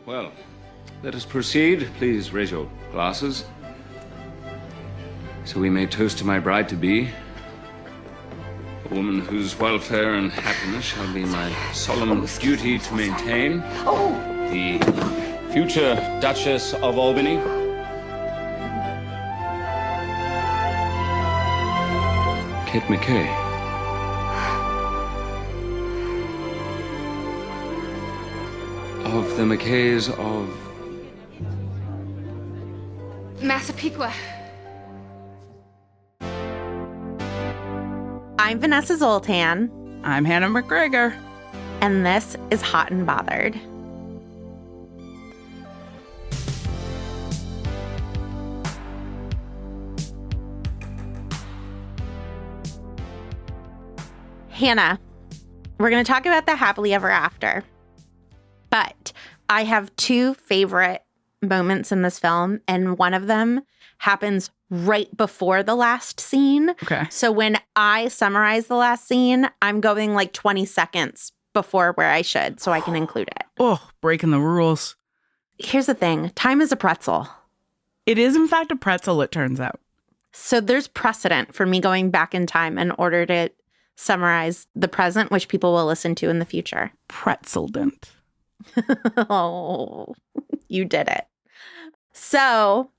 Well, let us proceed. Please raise your glasses. So we may toast to my bride-to-be, a woman whose welfare and happiness shall be my solemn duty to maintain. The future Duchess of Albany. Kate McKay. Of the McKays of... Massapequa. I'm Vanessa Zoltan. I'm Hannah McGregor. And this is Hot and Bothered. Hannah, we're going to talk about the happily ever after. But I have two favorite moments in this film, and one of them happens right before the last scene. Okay. So when I summarize the last scene, I'm going like 20 seconds before where I should, so I can include it. Oh, breaking the rules. Here's the thing. Time is a pretzel. It is, in fact, a pretzel, it turns out. So there's precedent for me going back in time in order to summarize the present, which people will listen to in the future. Pretzeldent. Oh, you did it. So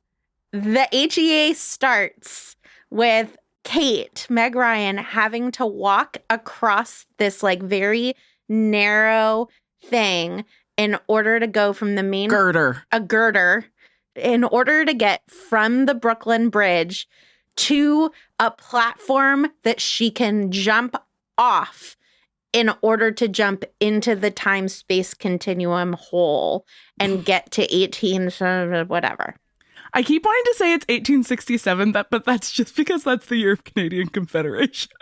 the HEA starts with Kate, Meg Ryan, having to walk across this like very narrow thing in order to go from the main... A girder. In order to get from the Brooklyn Bridge to a platform that she can jump off in order to jump into the time-space continuum hole and get to 18, whatever. I keep wanting to say it's 1867, but that's just because that's the year of Canadian Confederation.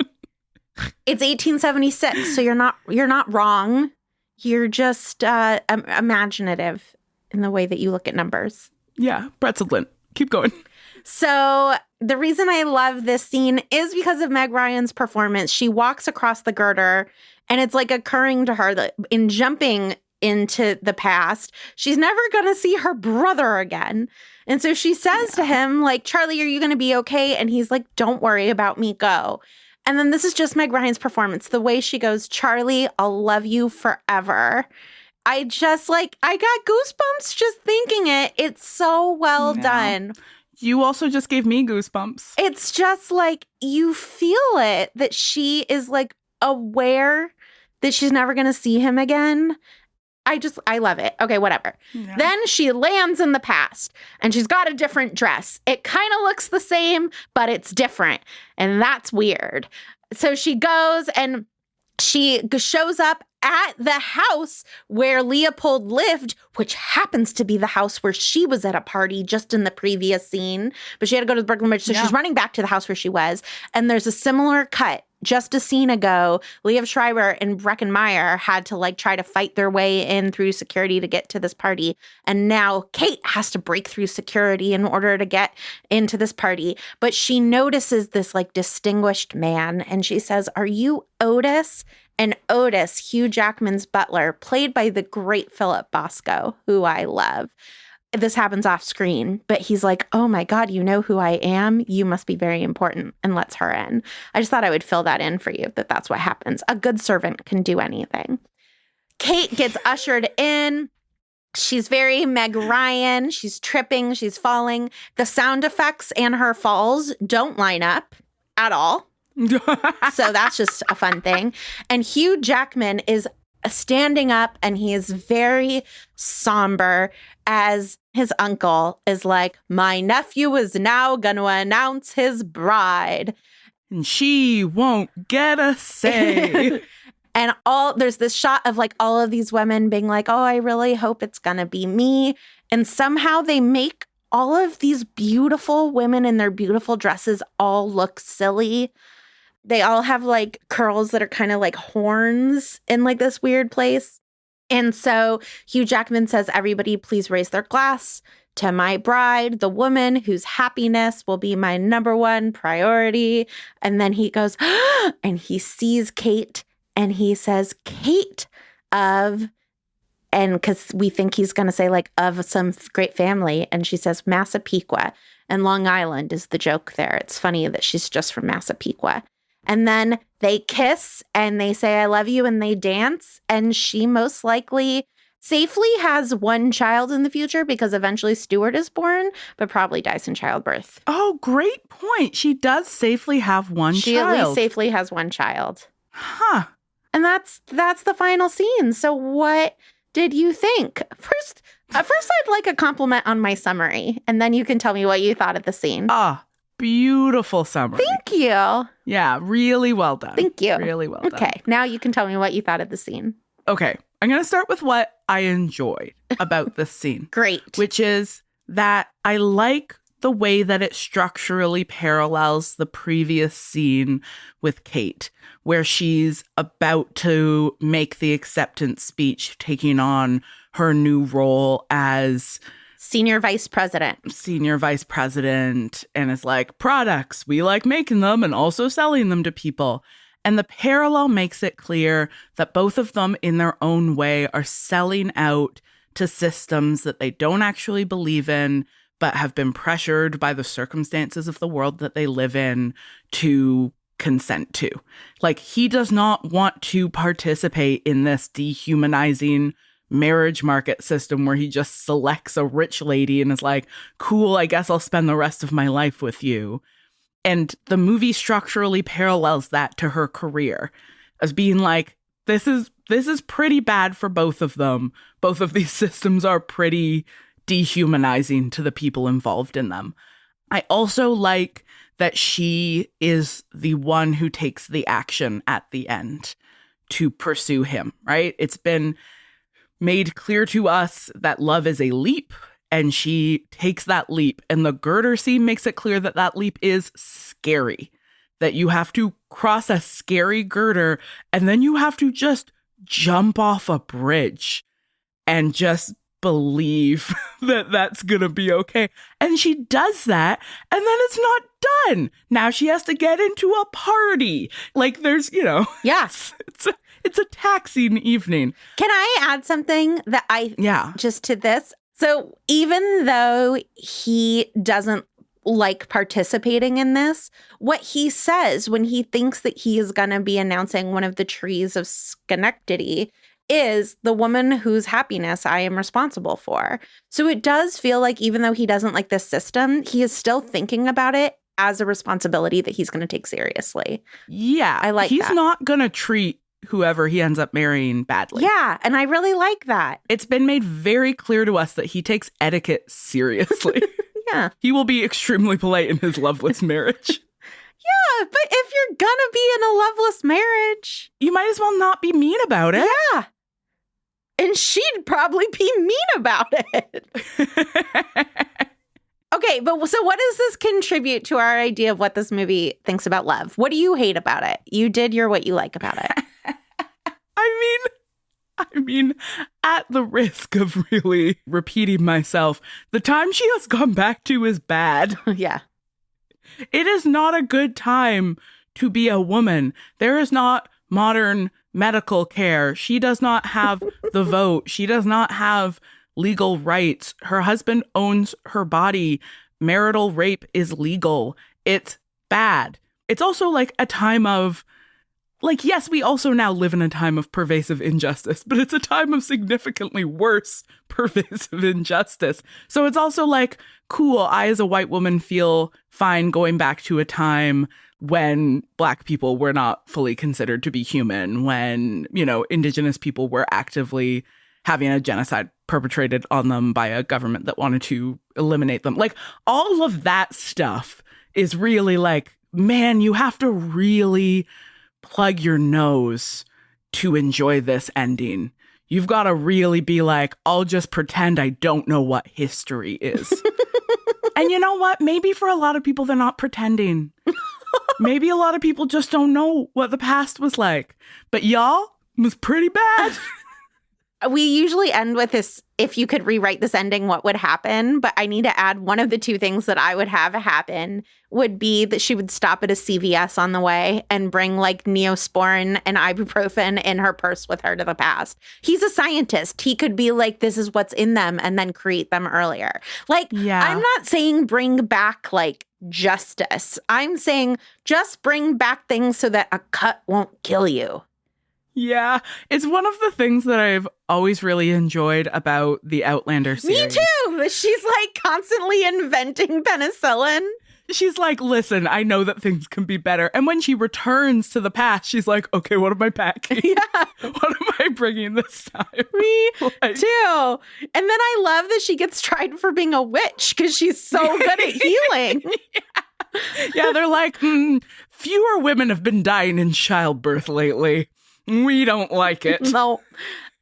It's 1876, so you're not wrong. You're just imaginative in the way that you look at numbers. Yeah, pretzelent. Keep going. So the reason I love this scene is because of Meg Ryan's performance. She walks across the girder, and it's like occurring to her that in jumping into the past, she's never going to see her brother again. And so she says to him, like, Charlie, are you going to be okay? And he's like, don't worry about me, go. And then this is just Meg Ryan's performance. The way she goes, Charlie, I'll love you forever. I got goosebumps just thinking it. It's so well done. You also just gave me goosebumps. It's just like you feel it, that she is like aware that she's never going to see him again. I love it. Okay, whatever. Yeah. Then she lands in the past and she's got a different dress. It kind of looks the same, but it's different. And that's weird. So she goes and she shows up at the house where Leopold lived, which happens to be the house where she was at a party just in the previous scene. But she had to go to the Brooklyn Bridge, so she's running back to the house where she was. And there's a similar cut. Just a scene ago, Liev Schreiber and Breckin Meyer had to like try to fight their way in through security to get to this party. And now Kate has to break through security in order to get into this party. But she notices this like distinguished man and she says, are you Otis? And Otis, Hugh Jackman's butler, played by the great Philip Bosco, who I love. This happens off screen, but he's like, oh my God, you know who I am? You must be very important, and lets her in. I just thought I would fill that in for you, that's what happens. A good servant can do anything. Kate gets ushered in. She's very Meg Ryan. She's tripping. She's falling. The sound effects and her falls don't line up at all. So that's just a fun thing. And Hugh Jackman is standing up and he is very somber as his uncle is like, my nephew is now going to announce his bride. And she won't get a say. And there's this shot of like all of these women being like, oh, I really hope it's going to be me. And somehow they make all of these beautiful women in their beautiful dresses all look silly. They all have like curls that are kind of like horns in like this weird place. And so Hugh Jackman says, everybody please raise their glass to my bride, the woman whose happiness will be my number one priority. And then he goes, and he sees Kate and he says, Kate of, And because we think he's going to say like of some great family. And she says Massapequa. And Long Island is the joke there. It's funny that she's just from Massapequa. And then they kiss and they say, I love you. And they dance. And she most likely safely has one child in the future because eventually Stuart is born, but probably dies in childbirth. Oh, great point. She does safely have one child. She at least safely has one child. Huh. And that's the final scene. So what did you think? First, I'd like a compliment on my summary, and then you can tell me what you thought of the scene. Ah, beautiful summary. Thank you. Yeah, really well done. Thank you. Really well done. Okay, now you can tell me what you thought of the scene. Okay, I'm going to start with what I enjoyed about this scene. Great. Which is that I like the way that it structurally parallels the previous scene with Kate, where she's about to make the acceptance speech, taking on her new role as Senior vice president, and is like, products, we like making them and also selling them to people. And the parallel makes it clear that both of them in their own way are selling out to systems that they don't actually believe in, but have been pressured by the circumstances of the world that they live in to consent to. Like, he does not want to participate in this dehumanizing marriage market system where he just selects a rich lady and is like, cool, I guess I'll spend the rest of my life with you. And the movie structurally parallels that to her career as being like, this is pretty bad for both of them. Both of these systems are pretty dehumanizing to the people involved in them. I also like that she is the one who takes the action at the end to pursue him, right? It's been made clear to us that love is a leap, and she takes that leap. And the girder scene makes it clear that that leap is scary, that you have to cross a scary girder, and then you have to just jump off a bridge and just believe that that's gonna be okay. And she does that, and then it's not done. Now she has to get into a party. Like, there's, Yeah. It's a taxing evening. Can I add something that just to this? So even though he doesn't like participating in this, what he says when he thinks that he is going to be announcing one of the trees of Schenectady is the woman whose happiness I am responsible for. So it does feel like even though he doesn't like this system, he is still thinking about it as a responsibility that he's going to take seriously. Yeah. I like he's that. not going to treat whoever he ends up marrying badly. Yeah, and I really like that. It's been made very clear to us that he takes etiquette seriously. Yeah. He will be extremely polite in his loveless marriage. Yeah, but if you're gonna be in a loveless marriage, you might as well not be mean about it. Yeah. And she'd probably be mean about it. Okay, but so what does this contribute to our idea of what this movie thinks about love? What do you hate about it? You did your what you like about it. I mean, at the risk of really repeating myself, the time she has gone back to is bad. Yeah. It is not a good time to be a woman. There is not modern medical care. She does not have the vote. She does not have legal rights. Her husband owns her body. Marital rape is legal. It's bad. It's also like a time of, like, yes, we also now live in a time of pervasive injustice, but it's a time of significantly worse pervasive injustice. So it's also like, cool, I as a white woman feel fine going back to a time when Black people were not fully considered to be human, when, Indigenous people were actively having a genocide perpetrated on them by a government that wanted to eliminate them. Like, all of that stuff is really like, man, you have to really plug your nose to enjoy this ending. You've got to really be like, I'll just pretend I don't know what history is. And you know what? Maybe for a lot of people, they're not pretending. Maybe a lot of people just don't know what the past was like. But y'all, it was pretty bad. we usually end with this, if you could rewrite this ending, what would happen? But I need to add one of the two things that I would have happen would be that she would stop at a CVS on the way and bring like Neosporin and ibuprofen in her purse with her to the past. He's a scientist. He could be like, this is what's in them and then create them earlier. Like, I'm not saying bring back like justice. I'm saying just bring back things so that a cut won't kill you. Yeah, it's one of the things that I've always really enjoyed about the Outlander series. Me too! That she's like constantly inventing penicillin. She's like, listen, I know that things can be better. And when she returns to the past, she's like, okay, what am I packing? Yeah. What am I bringing this time? Me too. And then I love that she gets tried for being a witch because she's so good at healing. Yeah, they're like, fewer women have been dying in childbirth lately. We don't like it. No.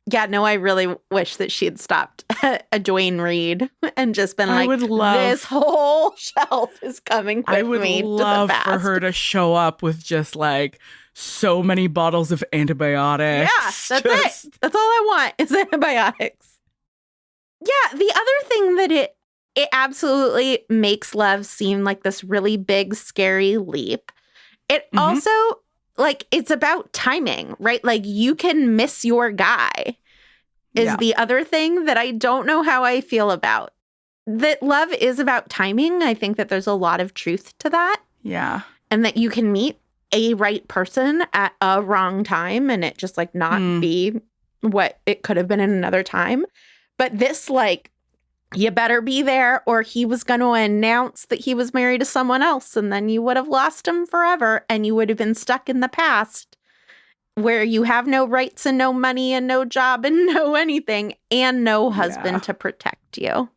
Yeah, no, I really wish that she had stopped at a Duane Reade and just been like, this whole shelf is coming with me. I would love for her to show up with just like so many bottles of antibiotics. Yeah, that's it. That's all I want is antibiotics. Yeah, the other thing that it absolutely makes love seem like this really big, scary leap. It also... like, it's about timing, right? Like, you can miss your guy is the other thing that I don't know how I feel about. That love is about timing. I think that there's a lot of truth to that. Yeah. And that you can meet a right person at a wrong time and it just, like, not be what it could have been in another time. But this, like, you better be there or he was going to announce that he was married to someone else and then you would have lost him forever and you would have been stuck in the past where you have no rights and no money and no job and no anything and no husband to protect you.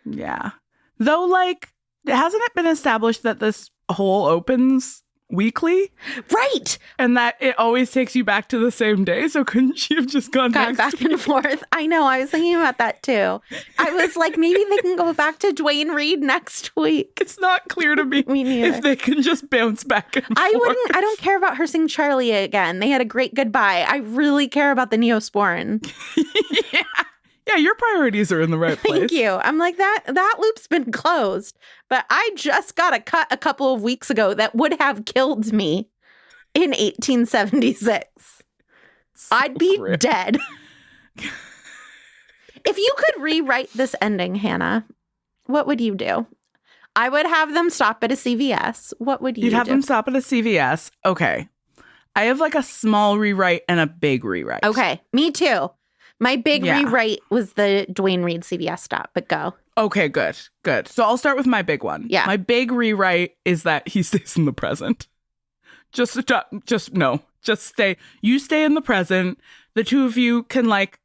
Yeah. Though, like, hasn't it been established that this hole opens weekly? Right. And that it always takes you back to the same day. So couldn't she have just gone back and forth? I know. I was thinking about that too. I was like, maybe they can go back to Duane Reade next week. It's not clear to me if they can just bounce back and forth. I don't care about her seeing Charlie again. They had a great goodbye. I really care about the Neosporin. Yeah, your priorities are in the right place. Thank you. I'm like, that loop's been closed. But I just got a cut a couple of weeks ago that would have killed me in 1876. I'd be dead. If you could rewrite this ending, Hannah, what would you do? I would have them stop at a CVS. What would you do? You'd have them stop at a CVS. Okay. I have like a small rewrite and a big rewrite. Okay. Me too. My big rewrite was the Duane Reade CVS stop, but go. Okay, good. So I'll start with my big one. Yeah. My big rewrite is that he stays in the present. Just stay. You stay in the present. The two of you can like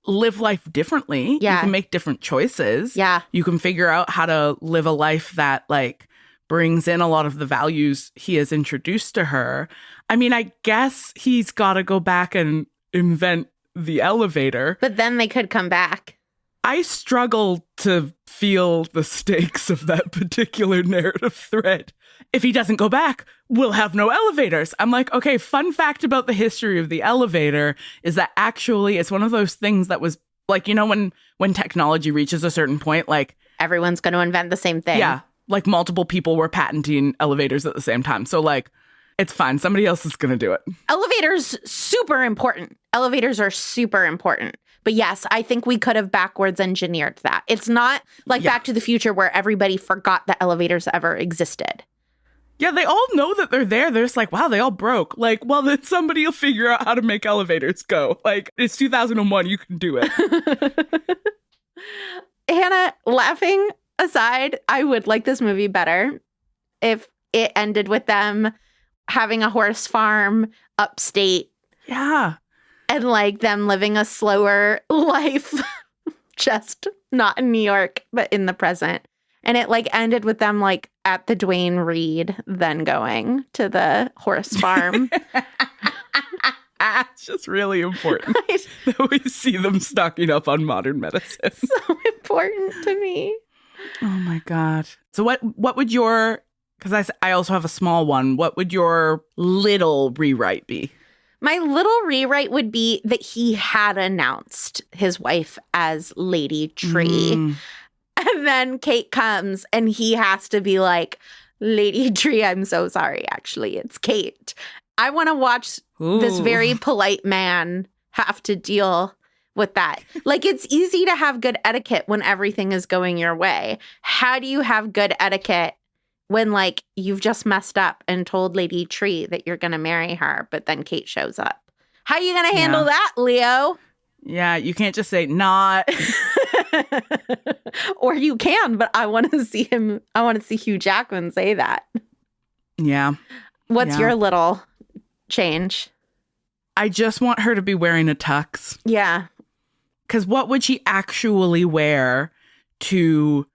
live life differently. Yeah. You can make different choices. Yeah. You can figure out how to live a life that like brings in a lot of the values he has introduced to her. I mean, I guess he's got to go back and invent the elevator. But then they could come back. I struggle to feel the stakes of that particular narrative thread. If he doesn't go back, we'll have no elevators. I'm like, okay, fun fact about the history of the elevator is that actually it's one of those things that was like, you know, when technology reaches a certain point, like everyone's going to invent the same thing. Yeah. Like multiple people were patenting elevators at the same time. So like, it's fine. Somebody else is going to do it. Elevators are super important. But yes, I think we could have backwards engineered that. It's not like Back to the Future where everybody forgot that elevators ever existed. Yeah, they all know that they're there. They're just like, wow, they all broke. Like, well, then somebody will figure out how to make elevators go. Like, it's 2001. You can do it. Hannah, laughing aside, I would like this movie better if it ended with them having a horse farm upstate. Yeah. And like them living a slower life, just not in New York, but in the present. And it like ended with them like at the Duane Reade, then going to the horse farm. It's just really important that we see them stocking up on modern medicine. So important to me. Oh my God. So what would your... Because I also have a small one. What would your little rewrite be? My little rewrite would be that he had announced his wife as Lady Tree. And then Kate comes and he has to be like, Lady Tree, I'm so sorry. Actually, it's Kate. I want to watch this very polite man have to deal with that. Like, it's easy to have good etiquette when everything is going your way. How do you have good etiquette when, like, you've just messed up and told Lady Tree that you're going to marry her, but then Kate shows up? How are you going to handle that, Leo? Yeah, you can't just say not. Or you can, but I want to see him. I want to see Hugh Jackman say that. Yeah. What's your little change? I just want her to be wearing a tux. Yeah. Because what would she actually wear to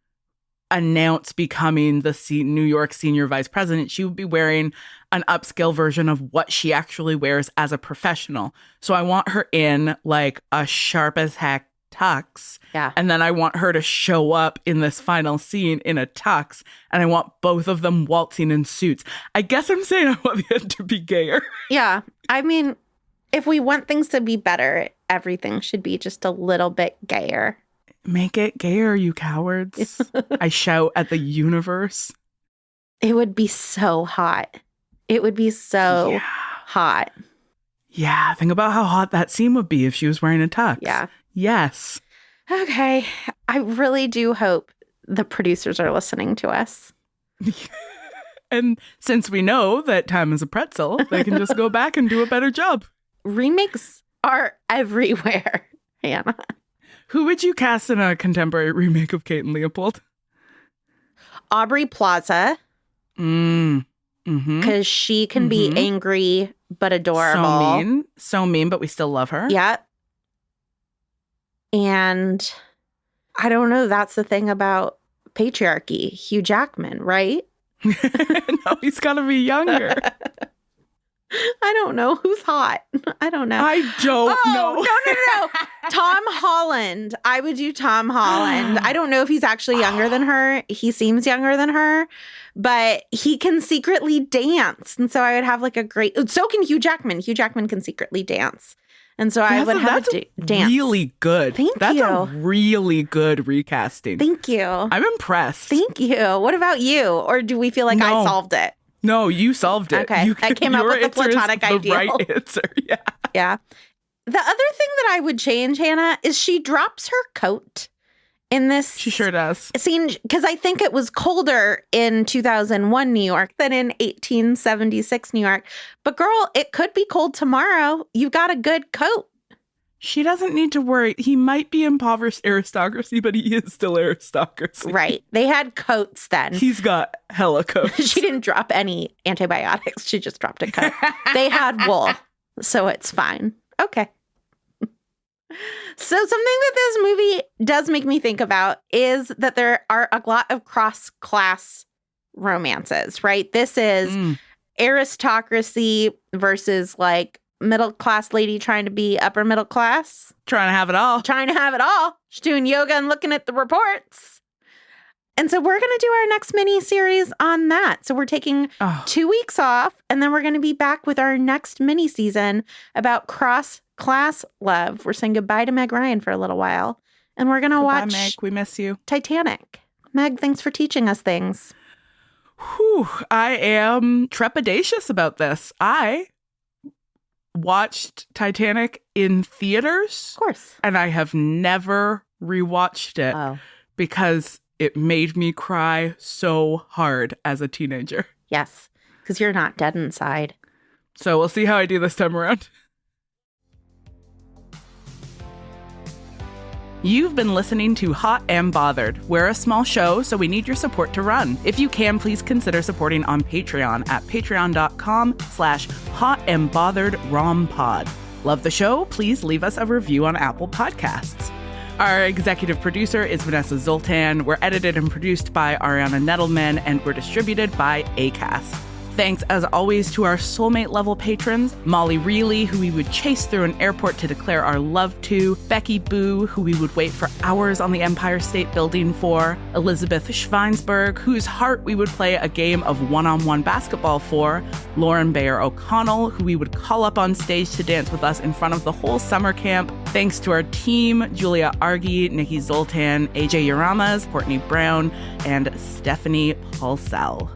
announce becoming the New York senior vice president? She would be wearing an upscale version of what she actually wears as a professional. So I want her in like a sharp as heck tux. Yeah. And then I want her to show up in this final scene in a tux. And I want both of them waltzing in suits. I guess I'm saying I want the end to be gayer. Yeah. I mean, if we want things to be better, everything should be just a little bit gayer. Make it gayer, you cowards. I shout at the universe. It would be so hot. It would be so hot. Yeah, think about how hot that scene would be if she was wearing a tux. Yeah. Yes. Okay. I really do hope the producers are listening to us. And since we know that time is a pretzel, they can just go back and do a better job. Remakes are everywhere, Hannah. Who would you cast in a contemporary remake of Kate and Leopold? Aubrey Plaza. Because she can be angry but adorable. So mean, but we still love her. Yeah. And I don't know. That's the thing about patriarchy. Hugh Jackman, right? No, he's got to be younger. I don't know who's hot. I don't know. I don't know. No. Tom Holland. I would do Tom Holland. I don't know if he's actually younger than her. He seems younger than her, but he can secretly dance. And so I would have like a great, so can Hugh Jackman. Hugh Jackman can secretly dance. And so I would have to dance. Really good. That's a really good recasting. Thank you. I'm impressed. Thank you. What about you? Or do we feel like I solved it? No, you solved it. Okay. I came up with the platonic ideal. The right answer. Yeah. Yeah. The other thing that I would change, Hannah, is she drops her coat in this. She sure does. Scene, because I think it was colder in 2001 New York than in 1876 New York. But girl, it could be cold tomorrow. You got a good coat. She doesn't need to worry. He might be impoverished aristocracy, but he is still aristocracy. Right. They had coats then. He's got hella coats. She didn't drop any antibiotics. She just dropped a coat. They had wool, so it's fine. Okay. So something that this movie does make me think about is that there are a lot of cross-class romances, right? This is aristocracy versus like middle-class lady trying to be upper middle class. Trying to have it all. She's doing yoga and looking at the reports. And so we're going to do our next mini series on that. So we're taking 2 weeks off, and then we're going to be back with our next mini season about cross-class love. We're saying goodbye to Meg Ryan for a little while, and we're going to watch Meg. We miss you. Titanic. Meg, thanks for teaching us things. Whew, I am trepidatious about this. I watched Titanic in theaters. Of course. And I have never rewatched it because it made me cry so hard as a teenager. Yes, because you're not dead inside. So we'll see how I do this time around. You've been listening to Hot and Bothered. We're a small show, so we need your support to run. If you can, please consider supporting on Patreon at patreon.com/hotandbotheredrompod. Love the show? Please leave us a review on Apple Podcasts. Our executive producer is Vanessa Zoltan. We're edited and produced by Ariana Nettleman, and we're distributed by Acast. Thanks, as always, to our soulmate level patrons, Molly Reilly, who we would chase through an airport to declare our love to, Becky Boo, who we would wait for hours on the Empire State Building for, Elizabeth Schweinsberg, whose heart we would play a game of one-on-one basketball for, Lauren Bayer O'Connell, who we would call up on stage to dance with us in front of the whole summer camp. Thanks to our team, Julia Argy, Nikki Zoltan, AJ Uramas, Courtney Brown, and Stephanie Paulsell.